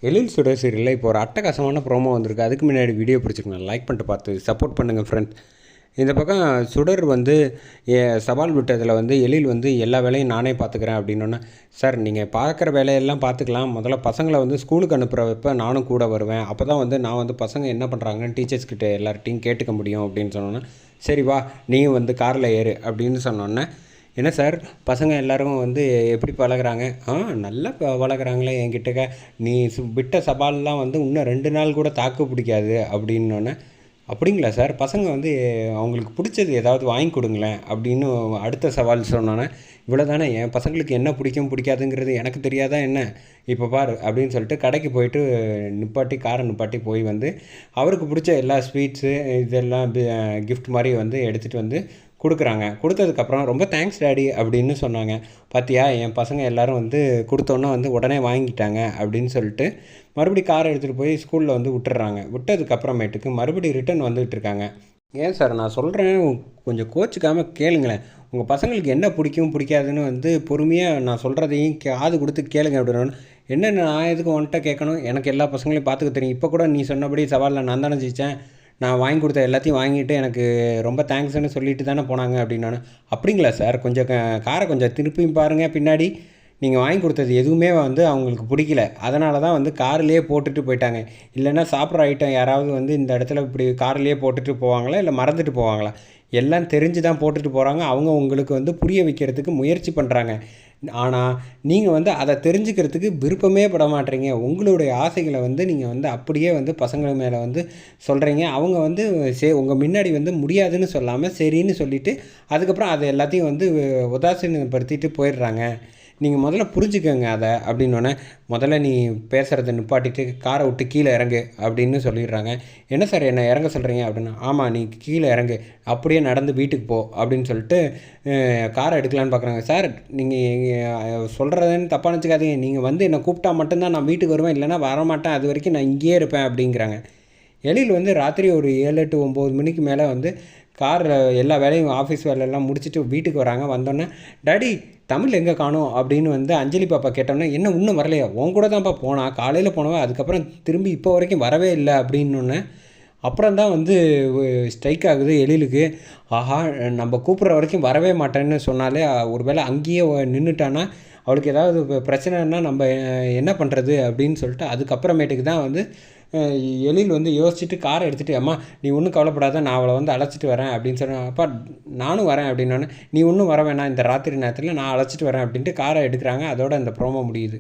எழில் சுடர் சீரியலில் இப்போ ஒரு அட்டகாசமான ப்ரோமோ வந்திருக்கு. அதுக்கு முன்னாடி வீடியோ பிடிச்சிருக்கேன், லைக் பண்ணிட்டு பார்த்து சப்போர்ட் பண்ணுங்கள் ஃப்ரெண்ட். இந்த பக்கம் சுடர் வந்து சவால் விட்டதில் வந்து எழில் வந்து எல்லா வேலையும் நானே பார்த்துக்கிறேன் அப்படின்னோன்னே, சார் நீங்கள் பார்க்குற வேலையெல்லாம் பார்த்துக்கலாம், முதல்ல பசங்களை வந்து ஸ்கூலுக்கு அனுப்புகிறப்ப நானும் கூட வருவேன், அப்போ தான் வந்து நான் வந்து பசங்க என்ன பண்ணுறாங்கன்னு டீச்சர்ஸ்கிட்ட எல்லார்ட்டையும் கேட்டுக்க முடியும் அப்படின்னு சொன்னோன்னே, சரி வா நீயும் வந்து காரில் ஏறு அப்படின்னு சொன்னோன்னே, என்ன சார் பசங்க எல்லோரும் வந்து எப்படி பழகுறாங்க? நல்லா பழகுறாங்களே என்கிட்டக்க. நீ விட்ட சவால்லாம் வந்து இன்னும் 2 நாள் கூட தாக்கு பிடிக்காது அப்படின்னோடனே, அப்படிங்களா சார், பசங்க வந்து அவங்களுக்கு பிடிச்சது ஏதாவது வாங்கி கொடுங்களேன் அப்படின்னு அடுத்த சவால் சொன்னோன்னே, இவ்வளோ தானே, என் பசங்களுக்கு என்ன பிடிக்கும் பிடிக்காதுங்கிறது எனக்கு தெரியாதா என்ன, இப்போ பாரு அப்படின்னு சொல்லிட்டு கடைக்கு போயிட்டு காரை நிப்பாட்டி போய் வந்து அவருக்கு பிடிச்ச எல்லா ஸ்வீட்ஸு இதெல்லாம் கிஃப்ட் மாதிரி வந்து எடுத்துகிட்டு வந்து கொடுக்குறாங்க. கொடுத்ததுக்கப்புறம் ரொம்ப தேங்க்ஸ் டாடி அப்படின்னு சொன்னாங்க. பார்த்தியா என் பசங்க எல்லோரும் வந்து கொடுத்தோன்னே வந்து உடனே வாங்கிட்டாங்க அப்படின்னு சொல்லிட்டு மறுபடியும் காரை எடுத்துகிட்டு போய் ஸ்கூலில் வந்து விட்டுறாங்க. விட்டதுக்கப்புறமேட்டுக்கு மறுபடியும் ரிட்டன் வந்துகிட்ருக்காங்க. ஏன் சார் நான் சொல்கிறேன், கொஞ்சம் கோச்சிக்காமல் கேளுங்களேன். உங்கள் பசங்களுக்கு என்ன பிடிக்கும் பிடிக்காதுன்னு வந்து பொறுமையாக நான் சொல்கிறதையும் காது கொடுத்து கேளுங்க அப்படின்னு. என்ன நான் எதுக்கு உன்கிட்ட கேட்கணும், எனக்கு எல்லா பசங்களையும் பார்த்துக்க தெரியும். இப்போ கூட நீ சொன்னபடி சவாலில் நான் தானே ஜெயித்தேன், நான் வாங்கி கொடுத்த எல்லாத்தையும் வாங்கிட்டு எனக்கு ரொம்ப தேங்க்ஸ்ன்னு சொல்லிட்டு தானே போனாங்க அப்படின்னானு. அப்படிங்களா சார், கொஞ்சம் காரை கொஞ்சம் திருப்பியும் பாருங்கள் பின்னாடி, நீங்கள் வாங்கி கொடுத்தது எதுவுமே வந்து அவங்களுக்கு பிடிக்கல, அதனால தான் வந்து கார்லேயே போட்டுட்டு போயிட்டாங்க. இல்லைன்னா சாப்பிட்ற ஐட்டம் யாராவது வந்து இந்த இடத்துல இப்படி கார்லேயே போட்டுட்டு போவாங்களா, இல்லை மறந்துட்டு போவாங்களா? எல்லாம் தெரிஞ்சு தான் போட்டுட்டு போகிறாங்க. அவங்க உங்களுக்கு வந்து புரிய வைக்கிறதுக்கு முயற்சி பண்ணுறாங்க. ஆனால் நீங்கள் வந்து அதை தெரிஞ்சுக்கிறதுக்கு விருப்பமே பட மாட்டேறீங்க. உங்களுடைய ஆசைகளை வந்து நீங்கள் வந்து அப்படியே வந்து பசங்கள் மேலே வந்து சொல்கிறீங்க. அவங்க வந்து உங்கள் முன்னாடி வந்து முடியாதுன்னு சொல்லாமல் சரின்னு சொல்லிவிட்டு அதுக்கப்புறம் அதை எல்லாத்தையும் வந்து உதாசீனப்படுத்திட்டு போயிடுறாங்க. நீங்கள் முதல்ல புரிஞ்சுக்கோங்க அதை அப்படின்னோடனே, முதல்ல நீ பேசுகிறத நிப்பாட்டிட்டு காரை விட்டு கீழே இறங்கு அப்படின்னு சொல்லிடுறாங்க. என்ன சார் என்ன இறங்க சொல்கிறீங்க அப்படின்னா, ஆமாம் நீ கீழே இறங்கு, அப்படியே நடந்து வீட்டுக்கு போ அப்படின்னு சொல்லிட்டு காரை எடுக்கலான்னு பார்க்குறாங்க. சார் நீங்கள் சொல்கிறதுன்னு தப்பாக நினச்சிக்காதீங்க, நீங்கள் வந்து என்னை கூப்பிட்டா மட்டும்தான் நான் வீட்டுக்கு வருவேன், இல்லைனா வரமாட்டேன், அது வரைக்கும் நான் இங்கேயே இருப்பேன் அப்படிங்கிறாங்க. எழில் வந்து ராத்திரி ஒரு 7 to 9 மணிக்கு மேலே வந்து காரில் எல்லா வேலையும் ஆஃபீஸ் வேலையெல்லாம் முடிச்சுட்டு வீட்டுக்கு வராங்க. வந்தோடனே, டாடி தமிழ் எங்கே காணோம் அப்படின்னு வந்து அஞ்சலி பாப்பா கேட்டோன்னே, என்ன இன்னும் வரலையா, உன் கூட தான்ப்பா போனா, காலையில் போனவன் அதுக்கப்புறம் திரும்பி இப்போ வரைக்கும் வரவே இல்லை அப்படின்னோடனே, அப்புறம் தான் வந்து ஸ்ட்ரைக் ஆகுது எழிலுக்கு. ஆஹா, நம்ம கூப்பிட்ற வரைக்கும் வரவே மாட்டேன்னு சொன்னாலே ஒரு வேளை அங்கேயே நின்றுட்டானா அவளுக்கு ஏதாவது பிரச்சனைன்னா நம்ம என்ன பண்ணுறது அப்படின்னு சொல்லிட்டு அதுக்கப்புறமேட்டுக்கு தான் வந்து எழில் வந்து யோசிச்சுட்டு காரை எடுத்துகிட்டு, அம்மா நீ ஒன்றும் கவலைப்படாத, நான் அவளை வந்து அழைச்சிட்டு வரேன் அப்படின்னு சொன்னேன். அப்பா நானும் வரேன் அப்படின்னோடனே, நீ ஒன்றும் வர வேணாம், இந்த ராத்திரி நேரத்தில் நான் அழைச்சிட்டு வரேன் அப்படின்ட்டு காரை எடுக்கிறாங்க. அதோட அந்த ப்ரோமோ முடியுது.